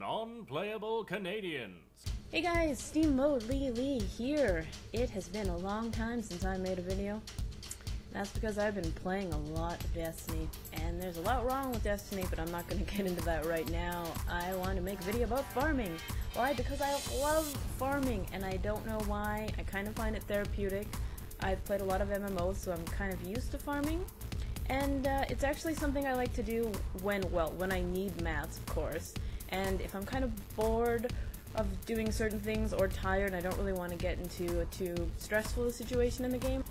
Non-Playable Canadians. Hey guys, Steam Mode Lee here. It has been a long time since I made a video. That's because I've been playing a lot of Destiny, and there's a lot wrong with Destiny, but I'm not going to get into that right now. I want to make a video about farming. Why? Because I love farming, and I don't know why. I kind of find it therapeutic. I've played a lot of MMOs, so I'm kind of used to farming. And it's actually something I like to do when I need mats, of course. And if I'm kind of bored of doing certain things or tired and I don't really want to get into a too stressful situation in the game,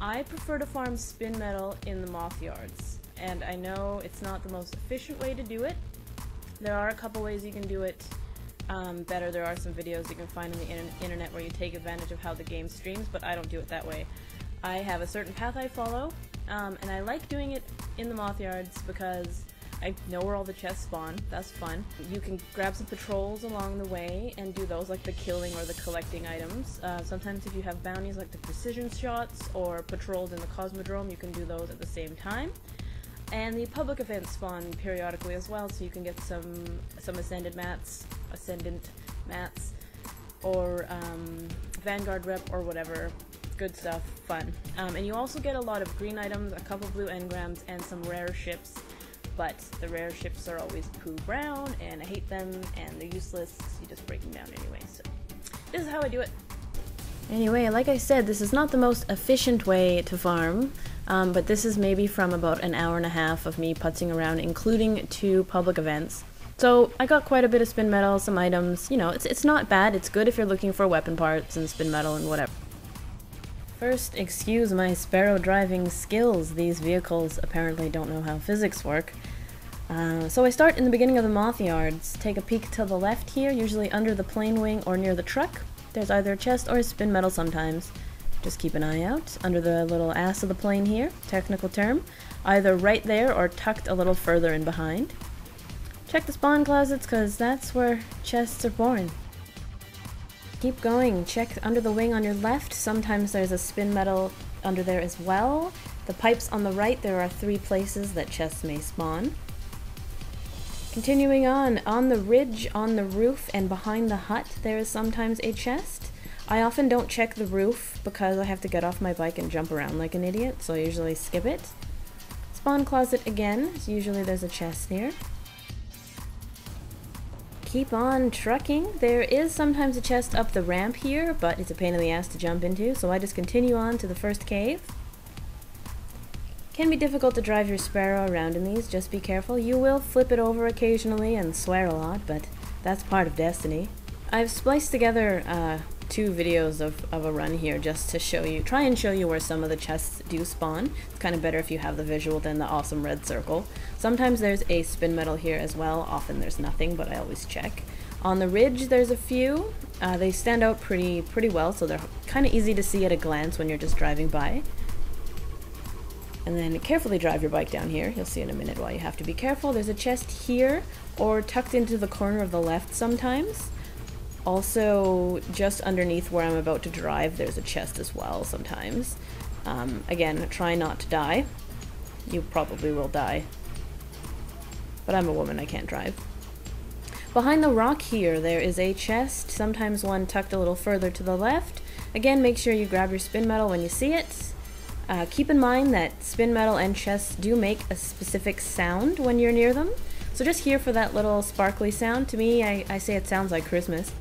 I prefer to farm Spinmetal in the Mothyards. And I know it's not the most efficient way to do it. There are a couple ways you can do it better. There are some videos you can find on the internet where you take advantage of how the game streams, but I don't do it that way. I have a certain path I follow, and I like doing it in the Mothyards because I know where all the chests spawn. That's fun. You can grab some patrols along the way and do those, like the killing or the collecting items. Sometimes if you have bounties like the precision shots or patrols in the Cosmodrome, you can do those at the same time. And the public events spawn periodically as well, so you can get some ascendant mats, or Vanguard rep or whatever. Good stuff, fun. And you also get a lot of green items, a couple blue engrams, and some rare ships. But the rare ships are always poo brown, and I hate them, and they're useless. You just break them down anyway, so this is how I do it. Anyway, like I said, this is not the most efficient way to farm, but this is maybe from about an hour and a half of me putzing around, including 2 public events. So I got quite a bit of spin metal, some items. You know, it's not bad. It's good if you're looking for weapon parts and spin metal and whatever. First, excuse my sparrow driving skills. These vehicles apparently don't know how physics work. So I start in the beginning of the Mothyards. Take a peek to the left here, usually under the plane wing or near the truck. There's either a chest or a spin metal sometimes. Just keep an eye out. Under the little ass of the plane here, technical term. Either right there or tucked a little further in behind. Check the spawn closets, because that's where chests are born. Keep going. Check under the wing on your left. Sometimes there's a spin metal under there as well. The pipes on the right, there are 3 places that chests may spawn. Continuing on the ridge, on the roof, and behind the hut, there is sometimes a chest. I often don't check the roof because I have to get off my bike and jump around like an idiot, so I usually skip it. Spawn closet again. Usually there's a chest here. Keep on trucking. There is sometimes a chest up the ramp here, but it's a pain in the ass to jump into, so I just continue on to the first cave. Can be difficult to drive your sparrow around in these, just be careful. You will flip it over occasionally and swear a lot, but that's part of Destiny. I've spliced together 2 videos of a run here just to try and show you where some of the chests do spawn. It's kind of better if you have the visual than the awesome red circle. Sometimes there's a spin metal here as well, often there's nothing, but I always check. On the ridge there's a few. They stand out pretty well, so they're kind of easy to see at a glance when you're just driving by. And then carefully drive your bike down here. You'll see in a minute why you have to be careful. There's a chest here, or tucked into the corner of the left sometimes. Also, just underneath where I'm about to drive, there's a chest as well sometimes. Again, try not to die. You probably will die. But I'm a woman, I can't drive. Behind the rock here, there is a chest, sometimes one tucked a little further to the left. Again, make sure you grab your spin metal when you see it. Keep in mind that spin metal and chests do make a specific sound when you're near them. So just here for that little sparkly sound. To me, I say it sounds like Christmas.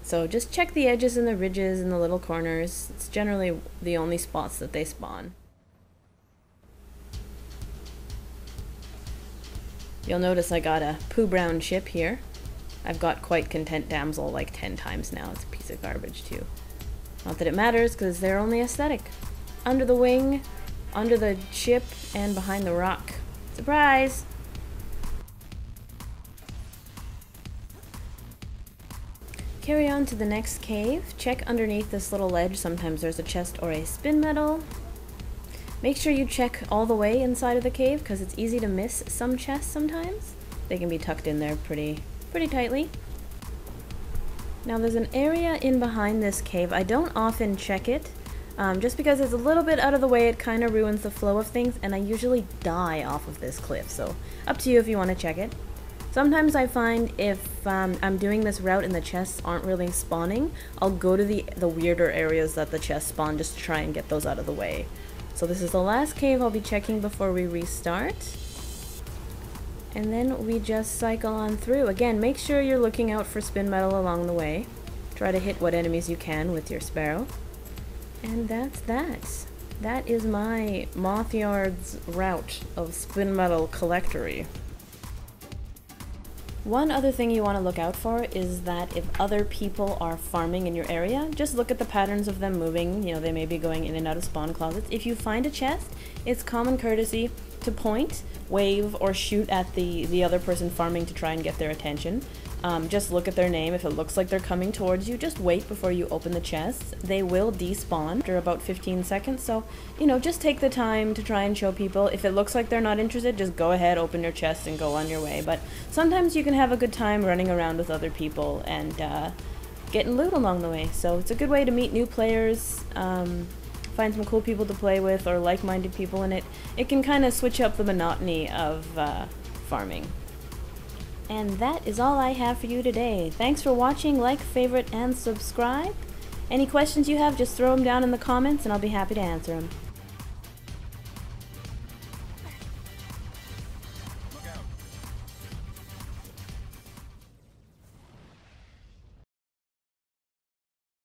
So just check the edges and the ridges and the little corners. It's generally the only spots that they spawn. You'll notice I got a poo brown ship here. I've got Quite Content Damsel like 10 times now. It's a piece of garbage too. Not that it matters, because they're only aesthetic. Under the wing, under the ship, and behind the rock. Surprise! Carry on to the next cave. Check underneath this little ledge. Sometimes there's a chest or a spin metal. Make sure you check all the way inside of the cave, because it's easy to miss some chests sometimes. They can be tucked in there pretty tightly. Now there's an area in behind this cave. I don't often check it, just because it's a little bit out of the way. It kind of ruins the flow of things, and I usually die off of this cliff, so up to you if you want to check it. Sometimes I find if I'm doing this route and the chests aren't really spawning, I'll go to the weirder areas that the chests spawn just to try and get those out of the way. So this is the last cave I'll be checking before we restart. And then we just cycle on through. Again, make sure you're looking out for Spinmetal along the way. Try to hit what enemies you can with your sparrow. And that's that. That is my Mothyards route of Spinmetal collectory. One other thing you want to look out for is that if other people are farming in your area, just look at the patterns of them moving. You know, they may be going in and out of spawn closets. If you find a chest, it's common courtesy to point, wave, or shoot at the other person farming to try and get their attention. Just look at their name. If it looks like they're coming towards you, just wait before you open the chests. They will despawn after about 15 seconds, so, you know, just take the time to try and show people. If it looks like they're not interested, just go ahead, open your chest, and go on your way. But sometimes you can have a good time running around with other people and getting loot along the way. So it's a good way to meet new players, find some cool people to play with, or like-minded people, and it can kind of switch up the monotony of farming. And that is all I have for you today. Thanks for watching, like, favorite, and subscribe. Any questions you have, just throw them down in the comments and I'll be happy to answer them.